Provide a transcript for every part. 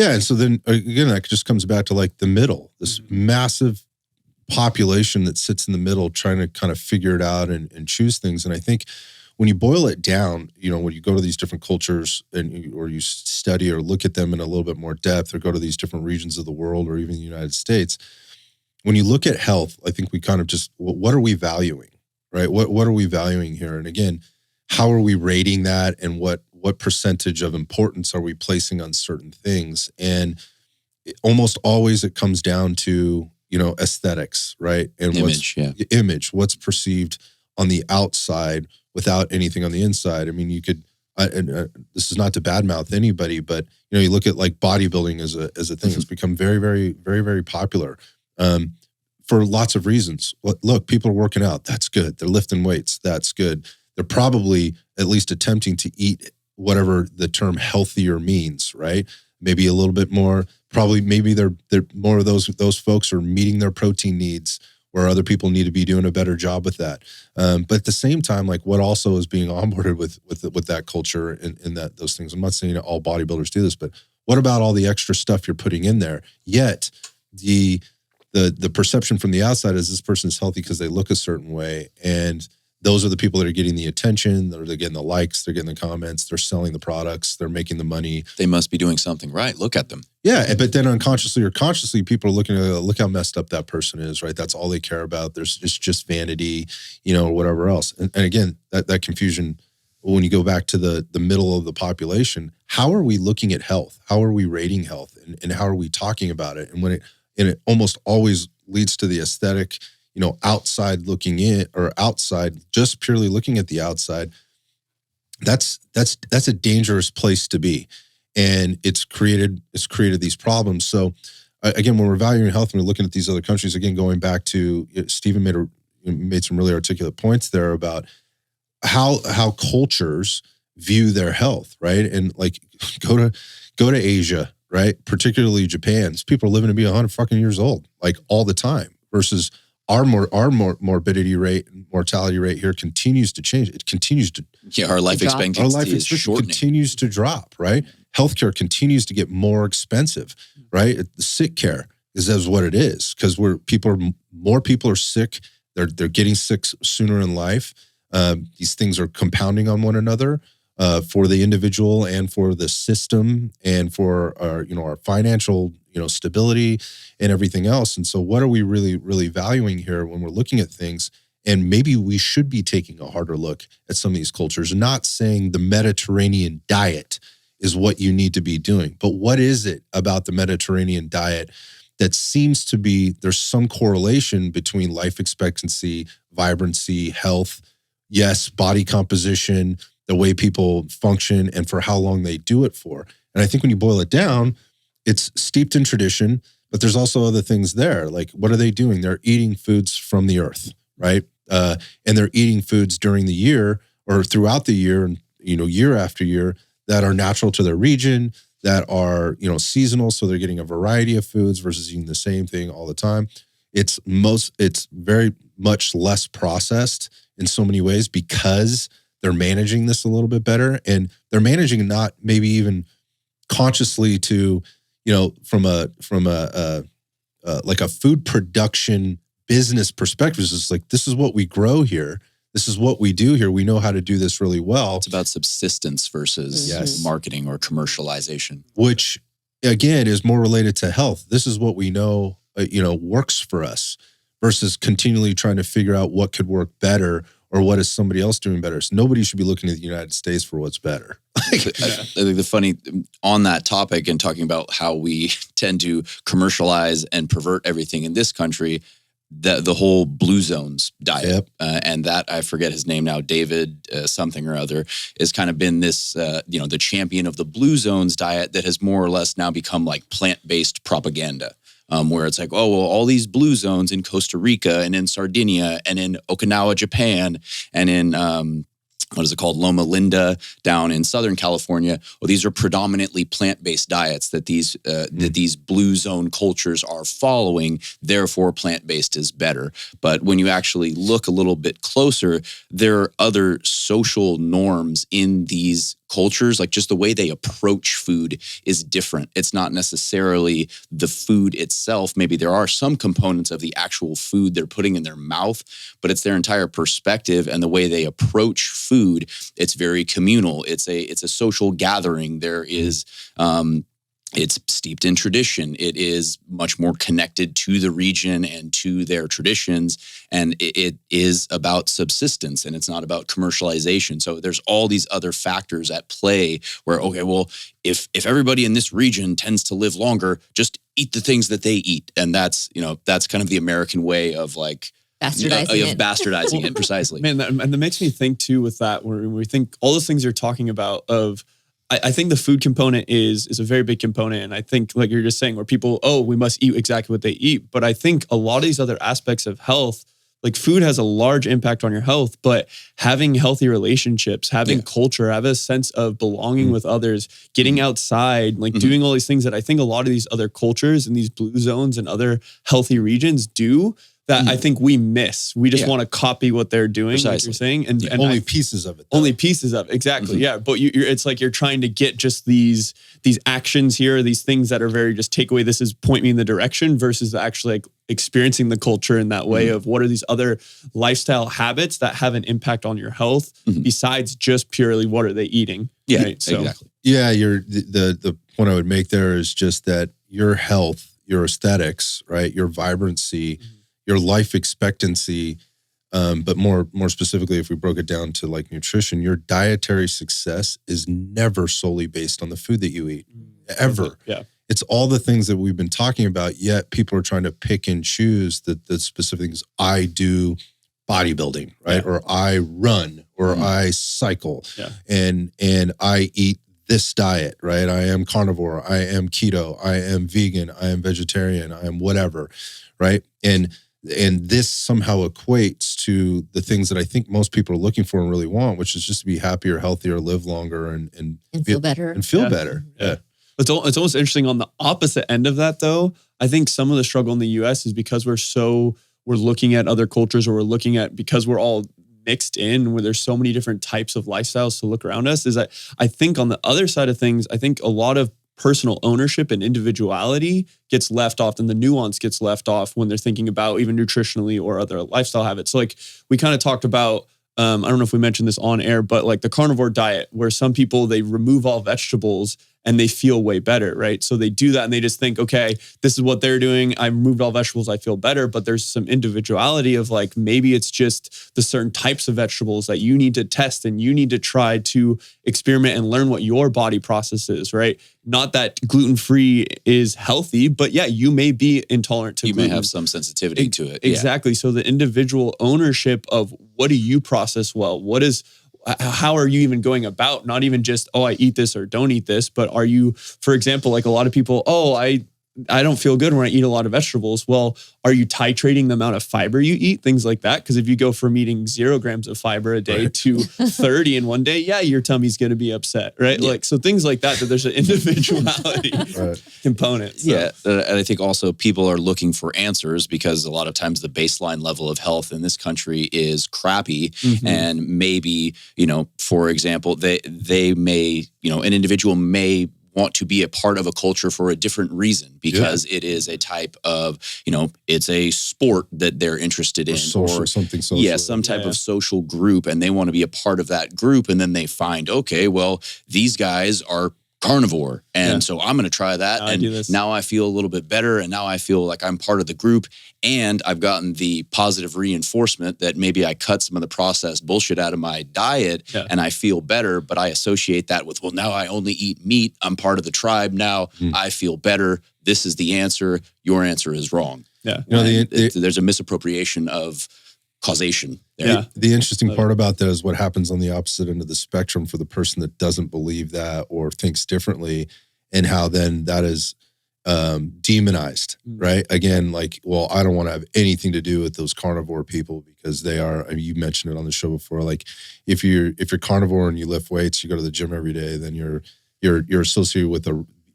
Yeah. And so then again, that just comes back to like the middle, this massive population that sits in the middle trying to kind of figure it out and choose things. And I think when you boil it down, when you go to these different cultures or you study or look at them in a little bit more depth or go to these different regions of the world or even the United States, when you look at health, I think we kind of just, what are we valuing, right? What are we valuing here? And again, how are we rating that and what percentage of importance are we placing on certain things? And almost always it comes down to, aesthetics, right? And image, what's perceived on the outside without anything on the inside. I mean, you could, this is not to badmouth anybody, but you look at like bodybuilding as a thing. It's become very, very, very, very popular for lots of reasons. Look, people are working out. That's good. They're lifting weights. That's good. They're probably at least attempting to eat whatever the term healthier means, right? Maybe a little bit more. Probably, maybe they're more of those folks are meeting their protein needs, where other people need to be doing a better job with that. But at the same time, like what also is being onboarded with that culture and that those things. I'm not saying all bodybuilders do this, but what about all the extra stuff you're putting in there? Yet the perception from the outside is this person's healthy because they look a certain way, and those are the people that are getting the attention, they're getting the likes, they're getting the comments, they're selling the products, they're making the money. They must be doing something right. Look at them. Yeah, but then unconsciously or consciously, people are looking at, look how messed up that person is, right? That's all they care about. It's just vanity, or whatever else. And again, that confusion, when you go back to the middle of the population, how are we looking at health? How are we rating health? And how are we talking about it? And it almost always leads to the aesthetic, outside looking in or outside, just purely looking at the outside. That's a dangerous place to be. And it's created these problems. So again, when we're valuing health and we're looking at these other countries, again, going back to Stephen made some really articulate points there about how cultures view their health, right? And like go to Asia, right? Particularly Japan's people are living to be 100 fucking years old, like all the time, versus our morbidity rate and mortality rate here continues to change. It continues to our life expectancy is shortening. Continues to drop, right? Healthcare continues to get more expensive, right? The sick care is what it is because more people are sick. They're getting sick sooner in life. These things are compounding on one another for the individual and for the system and for our financial stability and everything else. And so what are we really, really valuing here when we're looking at things? And maybe we should be taking a harder look at some of these cultures, not saying the Mediterranean diet is what you need to be doing, but what is it about the Mediterranean diet that seems to be, there's some correlation between life expectancy, vibrancy, health, yes, body composition, the way people function, and for how long they do it for. And I think when you boil it down, it's steeped in tradition, but there's also other things there. Like, what are they doing? They're eating foods from the earth, right? And they're eating foods during the year or throughout the year, and year after year, that are natural to their region, that are seasonal. So they're getting a variety of foods versus eating the same thing all the time. It's very much less processed in so many ways because they're managing this a little bit better, and they're managing not maybe even consciously to from a like a food production business perspective. It's like, this is what we grow here. This is what we do here. We know how to do this really well. It's about subsistence versus marketing or commercialization, which again is more related to health. This is what we know, works for us versus continually trying to figure out what could work better or what is somebody else doing better. So nobody should be looking at the United States for what's better. I think the funny on that topic and talking about how we tend to commercialize and pervert everything in this country, the whole Blue Zones diet, and that, I forget his name now, David something or other, has kind of been this, the champion of the Blue Zones diet that has more or less now become like plant-based propaganda. Where it's like, oh, well, all these blue zones in Costa Rica and in Sardinia and in Okinawa, Japan, and in, what is it called, Loma Linda down in Southern California. Well, these are predominantly plant-based diets that these blue zone cultures are following. Therefore, plant-based is better. But when you actually look a little bit closer, there are other social norms in these cultures, like just the way they approach food is different. It's not necessarily the food itself. Maybe there are some components of the actual food they're putting in their mouth, but it's their entire perspective and the way they approach food. It's very communal. It's a social gathering. There is, it's steeped in tradition. It is much more connected to the region and to their traditions. And it is about subsistence, and it's not about commercialization. So there's all these other factors at play where, okay, well, if everybody in this region tends to live longer, just eat the things that they eat. And that's kind of the American way of like, bastardizing it, precisely. Man, and that makes me think too with that, where we think all those things you're talking about of, I think the food component is a very big component. And I think, like you're just saying, where people, we must eat exactly what they eat. But I think a lot of these other aspects of health, like food has a large impact on your health, but having healthy relationships, having culture, have a sense of belonging with others, getting outside, like doing all these things that I think a lot of these other cultures and these blue zones and other healthy regions do, that I think we miss. We just want to copy what they're doing, like you're saying. And only pieces of it. Though. Only pieces of it, exactly. Yeah, but it's like you're trying to get just these actions here, these things that are very just takeaway. This is point me in the direction versus actually like experiencing the culture in that way of what are these other lifestyle habits that have an impact on your health besides just purely what are they eating. Yeah, right? So, exactly. Yeah, the point I would make there is just that your health, your aesthetics, right, your vibrancy, your life expectancy, but more specifically, if we broke it down to like nutrition, your dietary success is never solely based on the food that you eat, ever. Yeah. It's all the things that we've been talking about, yet people are trying to pick and choose the specific things. I do bodybuilding, right? Or I run, or I cycle, and I eat this diet, right? I am carnivore, I am keto, I am vegan, I am vegetarian, I am whatever, right? And this somehow equates to the things that I think most people are looking for and really want, which is just to be happier, healthier, live longer, and feel better. And feel better. Yeah. It's almost interesting on the opposite end of that, though. I think some of the struggle in the U.S. is because we're looking at other cultures, or because we're all mixed in, where there's so many different types of lifestyles to look around us, is that I think on the other side of things, I think a lot of personal ownership and individuality gets left off, and the nuance gets left off when they're thinking about even nutritionally or other lifestyle habits. So like we kind of talked about, I don't know if we mentioned this on air, but like the carnivore diet, where some people, they remove all vegetables and they feel way better, right? So they do that and they just think, okay, this is what they're doing. I removed all vegetables, I feel better. But there's some individuality of like, maybe it's just the certain types of vegetables that you need to test and you need to try to experiment and learn what your body processes, right? Not that gluten-free is healthy, but yeah, you may be intolerant to gluten. You may have some sensitivity to it. Exactly. So the individual ownership of what do you process well? How are you even going about, not even just, I eat this or don't eat this, but are you, for example, like a lot of people, I don't feel good when I eat a lot of vegetables. Well, are you titrating the amount of fiber you eat? Things like that. Because if you go from eating 0 grams of fiber a day to 30 in one day, your tummy's going to be upset, right? Yeah. Like, so things like that there's an individuality component. So. Yeah. And I think also people are looking for answers, because a lot of times the baseline level of health in this country is crappy. And maybe, for example, they may, an individual may want to be a part of a culture for a different reason, because it is a type of, it's a sport that they're interested in, or something social. Yeah, some type of social group, and they want to be a part of that group. And then they find, okay, well, these guys are carnivore, and so I'm going to try that. And now I feel a little bit better, and now I feel like I'm part of the group, and I've gotten the positive reinforcement that maybe I cut some of the processed bullshit out of my diet, and I feel better. But I associate that with, well, now I only eat meat. I'm part of the tribe now. I feel better. This is the answer. Your answer is wrong. Yeah, there's a misappropriation of causation there. Yeah. The interesting part about that is what happens on the opposite end of the spectrum for the person that doesn't believe that or thinks differently, and how then that is demonized, right? Again, like, well, I don't want to have anything to do with those carnivore people because they are, you mentioned it on the show before, like if you're carnivore and you lift weights, you go to the gym every day, then you're associated with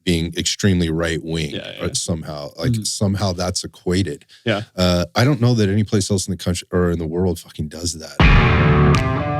being extremely right-wing somehow. Somehow that's equated. Yeah. I don't know that any place else in the country or in the world fucking does that.